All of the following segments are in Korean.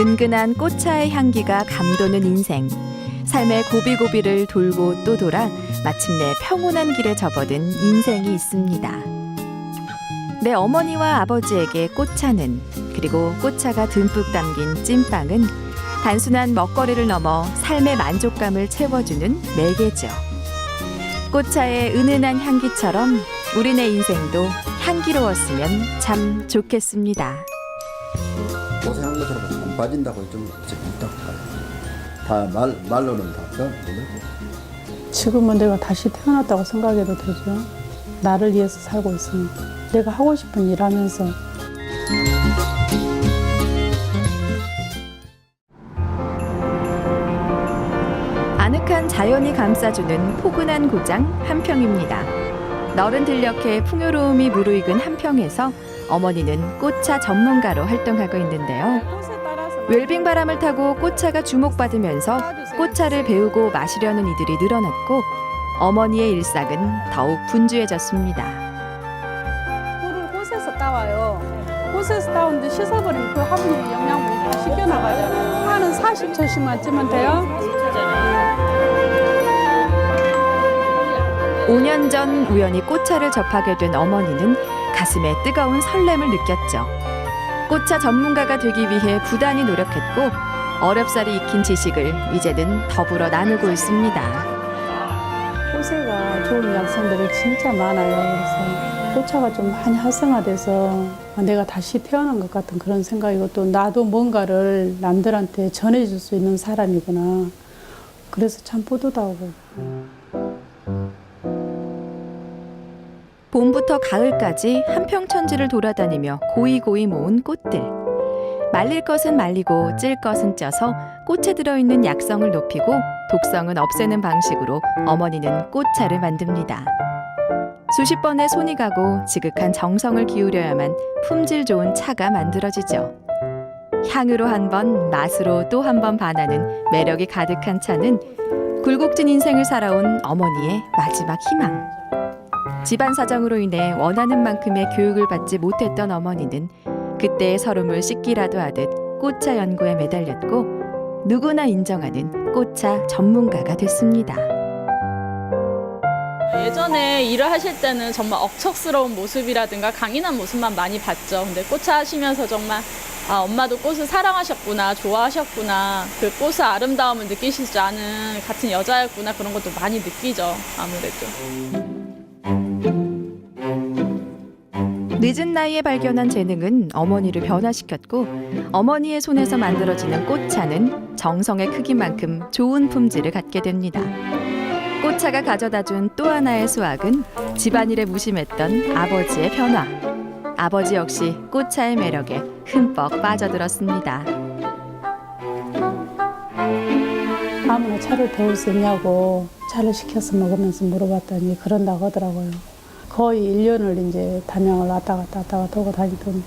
은근한 꽃차의 향기가 감도는 인생. 삶의 고비고비를 돌고 또 돌아 마침내 평온한 길에 접어든 인생이 있습니다. 내 어머니와 아버지에게 꽃차는, 그리고 꽃차가 듬뿍 담긴 찐빵은 단순한 먹거리를 넘어 삶의 만족감을 채워주는 매개죠. 꽃차의 은은한 향기처럼 우리네 인생도 향기로웠으면 참 좋겠습니다. 고생한 것처럼 안 빠진다고 좀 있다고 봐요. 다 말로는 다 표현 안 되거든요. 지금은 내가 다시 태어났다고 생각해도 되죠. 나를 위해서 살고 있으니까. 내가 하고 싶은 일 하면서. 아늑한 자연이 감싸주는 포근한 고장 한평입니다. 너른 들녘에 풍요로움이 무르익은 한평에서 어머니는 꽃차 전문가로 활동하고 있는데요. 웰빙 바람을 타고 꽃차가 주목받으면서 꽃차를 배우고 마시려는 이들이 늘어났고 어머니의 일상은 더욱 분주해졌습니다. 꿀을 꽃에서 따와요. 꽃에서 따오는데 씻어버리면 그 화분에 영양분이 다 씻겨나가잖아요. 한은 40초씩만 찌면 돼요. 5년 전 우연히 꽃차를 접하게 된 어머니는 가슴에 뜨거운 설렘을 느꼈죠. 꽃차 전문가가 되기 위해 부단히 노력했고 어렵사리 익힌 지식을 이제는 더불어 나누고 있습니다. 꽃새가 좋은 약성들이 진짜 많아요. 그래서 꽃차가 좀 많이 활성화돼서 내가 다시 태어난 것 같은 그런 생각이고, 또 나도 뭔가를 남들한테 전해줄 수 있는 사람이구나. 그래서 참 뿌듯하고. 봄부터 가을까지 한평천지를 돌아다니며 고이고이 모은 꽃들. 말릴 것은 말리고 찔 것은 쪄서 꽃에 들어있는 약성을 높이고 독성은 없애는 방식으로 어머니는 꽃차를 만듭니다. 수십 번의 손이 가고 지극한 정성을 기울여야만 품질 좋은 차가 만들어지죠. 향으로 한 번, 맛으로 또 한 번 반하는 매력이 가득한 차는 굴곡진 인생을 살아온 어머니의 마지막 희망. 집안 사정으로 인해 원하는 만큼의 교육을 받지 못했던 어머니는 그때의 서름을 씻기라도 하듯 꽃차 연구에 매달렸고 누구나 인정하는 꽃차 전문가가 됐습니다. 예전에 일을 하실 때는 정말 억척스러운 모습이라든가 강인한 모습만 많이 봤죠. 근데 꽃차 하시면서 정말 엄마도 꽃을 사랑하셨구나, 좋아하셨구나, 그 꽃의 아름다움을 느끼실 줄 아는 같은 여자였구나, 그런 것도 많이 느끼죠, 아무래도. 늦은 나이에 발견한 재능은 어머니를 변화시켰고 어머니의 손에서 만들어지는 꽃차는 정성의 크기만큼 좋은 품질을 갖게 됩니다. 꽃차가 가져다준 또 하나의 수확은 집안일에 무심했던 아버지의 변화. 아버지 역시 꽃차의 매력에 흠뻑 빠져들었습니다. 아무나 차를 배울 수 있냐고 차를 시켜서 먹으면서 물어봤더니 그런다고 하더라고요. 거의 1년을 이제 단양을 왔다 갔다 도고 다니더니,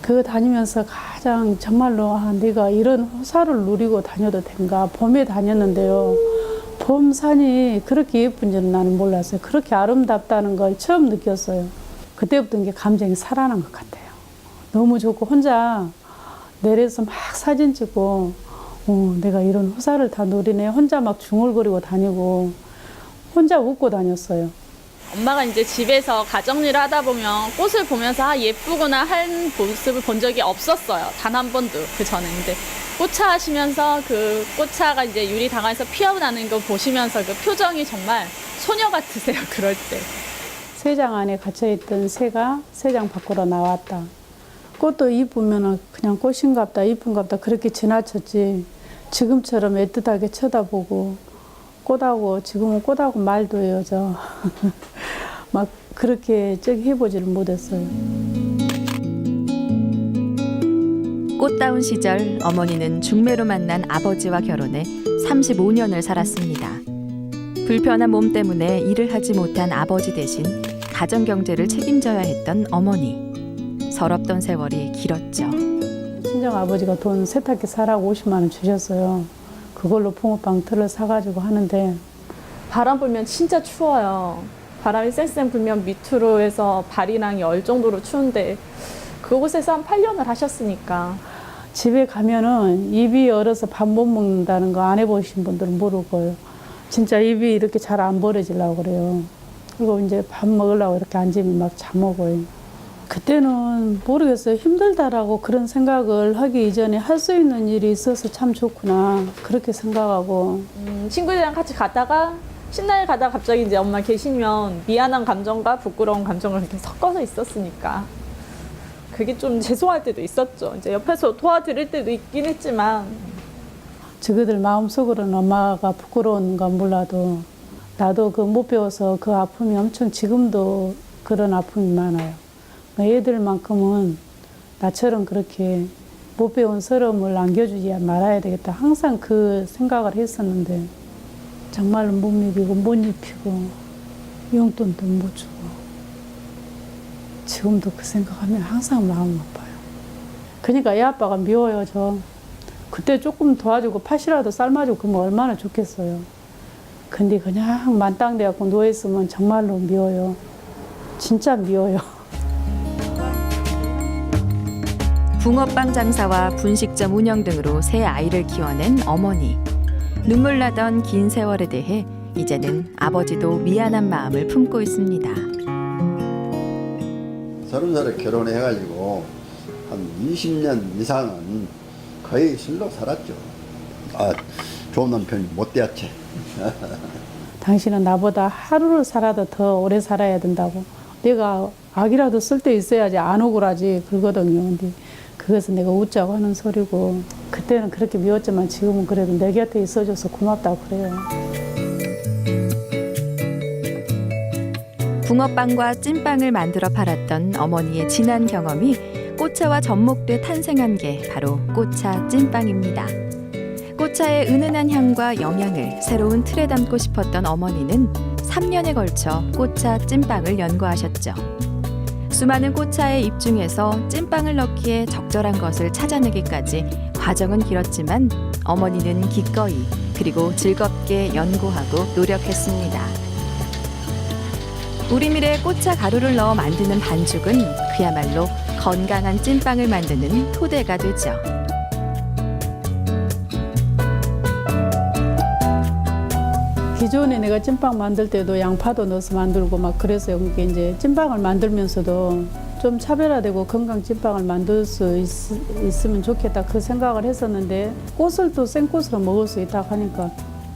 그거 다니면서 가장 정말로 내가 이런 호사를 누리고 다녀도 된가. 봄에 다녔는데요. 봄산이 그렇게 예쁜지는 나는 몰랐어요. 그렇게 아름답다는 걸 처음 느꼈어요. 그때부터 이게 감정이 살아난 것 같아요. 너무 좋고 혼자 내려서 막 사진 찍고 내가 이런 호사를 다 누리네. 혼자 막 중얼거리고 다니고 혼자 웃고 다녔어요. 엄마가 이제 집에서 가정일을 하다 보면 꽃을 보면서 예쁘구나 한 모습을 본 적이 없었어요. 단 한 번도 그 전에. 근데 꽃차 하시면서 그 꽃차가 이제 유리당에서 피어나는 거 보시면서 그 표정이 정말 소녀 같으세요. 그럴 때. 새장 안에 갇혀있던 새가 새장 밖으로 나왔다. 꽃도 이쁘면 그냥 꽃인갑다, 이쁜갑다 그렇게 지나쳤지. 지금처럼 애틋하게 쳐다보고 꽃하고, 지금은 꽃하고 말도 해요, 저. 막 그렇게 해보지를 못했어요. 꽃다운 시절 어머니는 중매로 만난 아버지와 결혼해 35년을 살았습니다. 불편한 몸 때문에 일을 하지 못한 아버지 대신 가정 경제를 책임져야 했던 어머니. 서럽던 세월이 길었죠. 친정 아버지가 돈 세탁기 사라고 50만 원 주셨어요. 그걸로 붕어빵 틀을 사가지고 하는데, 바람 불면 진짜 추워요. 바람이 쌩쌩 불면 밑으로 해서 발이랑 열 정도로 추운데 그곳에서 한 8년을 하셨으니까 집에 가면은 입이 얼어서 밥 못 먹는다는 거 안 해보신 분들은 모를 거예요. 진짜 입이 이렇게 잘 안 벌어지려고 그래요. 그리고 이제 밥 먹으려고 이렇게 앉으면 막 잠오고요. 그때는 모르겠어요. 힘들다라고 그런 생각을 하기 이전에 할 수 있는 일이 있어서 참 좋구나. 그렇게 생각하고. 친구들이랑 같이 가다가 신나게 가다가 갑자기 이제 엄마 계시면 미안한 감정과 부끄러운 감정을 이렇게 섞어서 있었으니까 그게 좀 죄송할 때도 있었죠. 이제 옆에서 도와드릴 때도 있긴 했지만 저희들 마음속으로는 엄마가 부끄러운 건 몰라도 나도 그 못 배워서 그 아픔이 엄청 지금도 그런 아픔이 많아요. 애들만큼은 나처럼 그렇게 못 배운 서러움을 안겨주지 말아야 되겠다. 항상 그 생각을 했었는데 정말로 못 먹이고 못 입히고 용돈도 못 주고 지금도 그 생각하면 항상 마음 아파요. 그러니까 애 아빠가 미워요. 저 그때 조금 도와주고 팥이라도 삶아주고 그러면 얼마나 좋겠어요. 근데 그냥 만땅돼갖고 누워있으면 정말로 미워요. 진짜 미워요. 붕어빵 장사와 분식점 운영 등으로 세 아이를 키워낸 어머니. 눈물 나던 긴 세월에 대해 이제는 아버지도 미안한 마음을 품고 있습니다. 30살에 결혼해가지고 한 20년 이상은 거의 실로 살았죠. 아, 좋은 남편이 못 되었지. 당신은 나보다 하루를 살아도 더 오래 살아야 된다고. 내가 악이라도 쓸 때 있어야지 안 억울하지 그러거든요. 근데 그것은 내가 웃자고 하는 소리고 그때는 그렇게 미웠지만 지금은 그래도 내 곁에 있어줘서 고맙다고 그래요. 붕어빵과 찐빵을 만들어 팔았던 어머니의 지난 경험이 꽃차와 접목돼 탄생한 게 바로 꽃차 찐빵입니다. 꽃차의 은은한 향과 영양을 새로운 틀에 담고 싶었던 어머니는 3년에 걸쳐 꽃차 찐빵을 연구하셨죠. 수많은 꽃차의 잎 중에서 찐빵을 넣기에 적절한 것을 찾아내기까지 과정은 길었지만 어머니는 기꺼이 그리고 즐겁게 연구하고 노력했습니다. 우리밀에 꽃차 가루를 넣어 만드는 반죽은 그야말로 건강한 찐빵을 만드는 토대가 되죠. 기존에 내가 찐빵 만들 때도 양파도 넣어서 만들고 막 그래서 그게 이제 찐빵을 만들면서도 좀 차별화되고 건강 찐빵을 만들 수 있으면 좋겠다 그 생각을 했었는데 꽃을 또 생꽃으로 먹을 수 있다고 하니까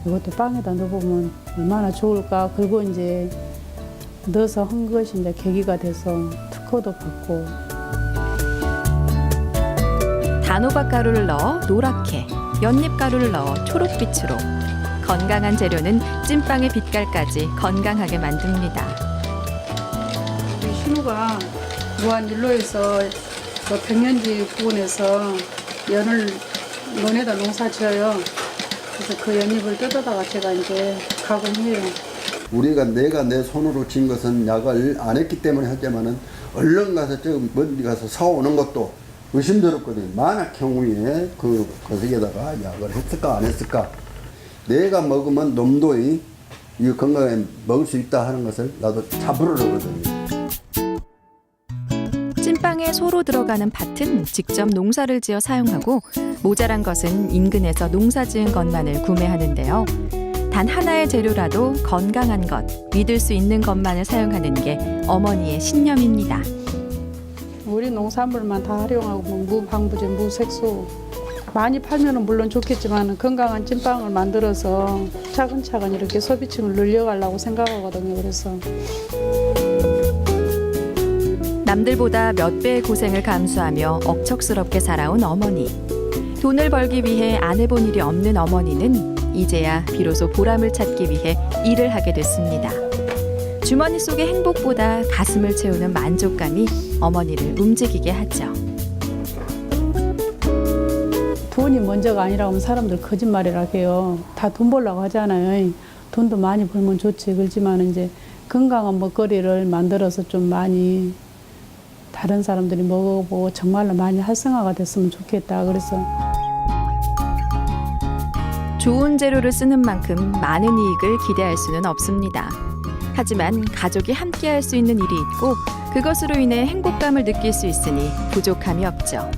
이것도 빵에다 넣어보면 얼마나 좋을까. 그리고 이제 넣어서 한 것이 이제 계기가 돼서 특허도 받고. 단호박 가루를 넣어 노랗게, 연잎 가루를 넣어 초록빛으로 건강한 재료는 찐빵의 빛깔까지 건강하게 만듭니다. 우리 신우가 무한일로에서 그 백년지 부근에서 연을 논에다 농사 지어요. 그래서 그 연잎을 뜯어다가 제가 이제 가공해요. 내가 내 손으로 진 것은 약을 안 했기 때문에 하지만은 얼른 가서 저 먼지 가서 사오는 것도 의심스럽거든요. 만약 경우에 그 거기에다가 약을 했을까 안 했을까. 내가 먹으면 놈도이 이 건강에 먹을 수 있다 하는 것을 나도 차부르거든요. 찐빵에 소로 들어가는 팥은 직접 농사를 지어 사용하고 모자란 것은 인근에서 농사 지은 것만을 구매하는데요. 단 하나의 재료라도 건강한 것, 믿을 수 있는 것만을 사용하는 게 어머니의 신념입니다. 우리 농산물만 다 활용하고 뭐 무방부제, 무색소 많이 팔면은 물론 좋겠지만 건강한 찐빵을 만들어서 차근차근 이렇게 소비층을 늘려가려고 생각하거든요. 그래서 남들보다 몇 배의 고생을 감수하며 억척스럽게 살아온 어머니. 돈을 벌기 위해 안 해본 일이 없는 어머니는 이제야 비로소 보람을 찾기 위해 일을 하게 됐습니다. 주머니 속의 행복보다 가슴을 채우는 만족감이 어머니를 움직이게 하죠. 돈이 먼저가 아니라고 하면 사람들 거짓말이라 해요. 다 돈 벌려고 하잖아요. 돈도 많이 벌면 좋지. 그렇지만 이제 건강한 먹거리를 만들어서 좀 많이 다른 사람들이 먹어보고 정말로 많이 활성화가 됐으면 좋겠다. 그래서 좋은 재료를 쓰는 만큼 많은 이익을 기대할 수는 없습니다. 하지만 가족이 함께 할 수 있는 일이 있고 그것으로 인해 행복감을 느낄 수 있으니 부족함이 없죠.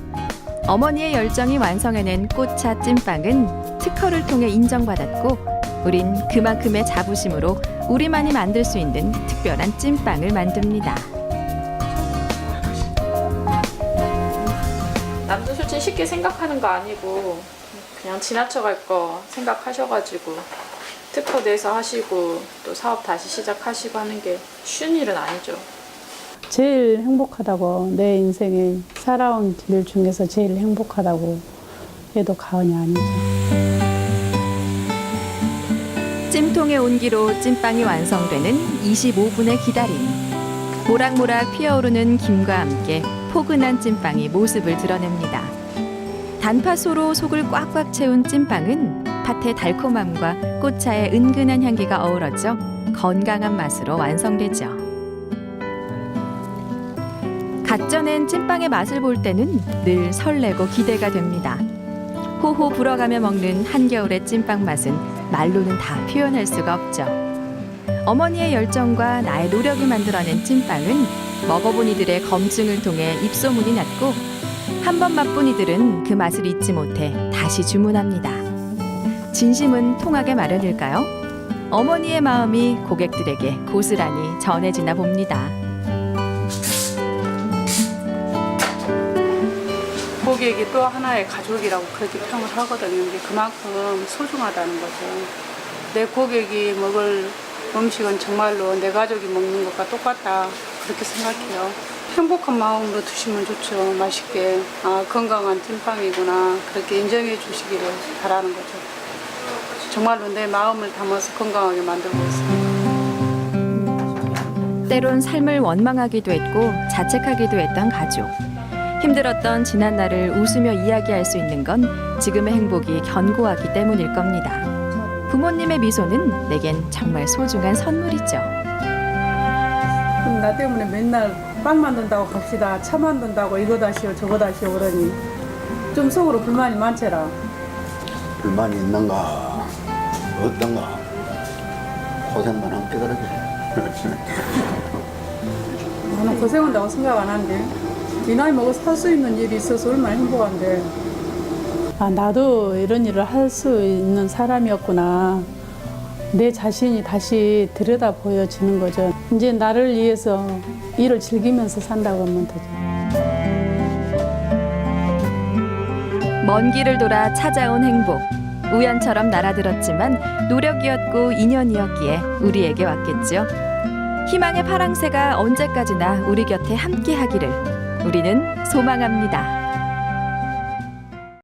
어머니의 열정이 완성해낸 꽃차 찐빵은 특허를 통해 인정받았고 우린 그만큼의 자부심으로 우리만이 만들 수 있는 특별한 찐빵을 만듭니다. 남도 솔직히 쉽게 생각하는 거 아니고 그냥 지나쳐갈 거 생각하셔가지고 특허 내서 하시고 또 사업 다시 시작하시고 하는 게 쉬운 일은 아니죠. 제일 행복하다고, 내 인생에 살아온 일 중에서 제일 행복하다고 해도 과언이 아니죠. 찜통의 온기로 찐빵이 완성되는 25분의 기다림. 모락모락 피어오르는 김과 함께 포근한 찐빵이 모습을 드러냅니다. 단팥소로 속을 꽉꽉 채운 찐빵은 팥의 달콤함과 꽃차의 은근한 향기가 어우러져 건강한 맛으로 완성되죠. 갓 쪄낸 찐빵의 맛을 볼 때는 늘 설레고 기대가 됩니다. 호호 불어가며 먹는 한겨울의 찐빵 맛은 말로는 다 표현할 수가 없죠. 어머니의 열정과 나의 노력이 만들어낸 찐빵은 먹어본 이들의 검증을 통해 입소문이 났고 한 번 맛본 이들은 그 맛을 잊지 못해 다시 주문합니다. 진심은 통하게 마련일까요? 어머니의 마음이 고객들에게 고스란히 전해지나 봅니다. 고객이 또 하나의 가족이라고 그렇게 평을 하거든요. 이게 그만큼 소중하다는 거죠. 내 고객이 먹을 음식은 정말로 내 가족이 먹는 것과 똑같다, 그렇게 생각해요. 행복한 마음으로 드시면 좋죠. 맛있게. 아, 건강한 찐빵이구나, 그렇게 인정해 주시기를 바라는 거죠. 정말로 내 마음을 담아서 건강하게 만들고 있습니다. 때론 삶을 원망하기도 했고 자책하기도 했던 가족. 힘들었던 지난 날을 웃으며 이야기할 수 있는 건 지금의 행복이 견고하기 때문일 겁니다. 부모님의 미소는 내겐 정말 소중한 선물이죠. 나 때문에 맨날 빵 만든다고 갑시다, 차 만든다고 이거 다시오 저거 다시오 그러니 좀 속으로 불만이 많더라. 불만이 있는가? 어떤가? 고생만 함께 그러게. 나는 고생한다고 생각 안 한대. 이 나이 먹어 살 수 있는 일이 있어서 얼마나 행복한데. 아, 나도 이런 일을 할 수 있는 사람이었구나. 내 자신이 다시 들여다 보여지는 거죠. 이제 나를 위해서 일을 즐기면서 산다고 하면 되죠. 먼 길을 돌아 찾아온 행복. 우연처럼 날아들었지만 노력이었고 인연이었기에 우리에게 왔겠죠. 희망의 파랑새가 언제까지나 우리 곁에 함께하기를 우리는 소망합니다.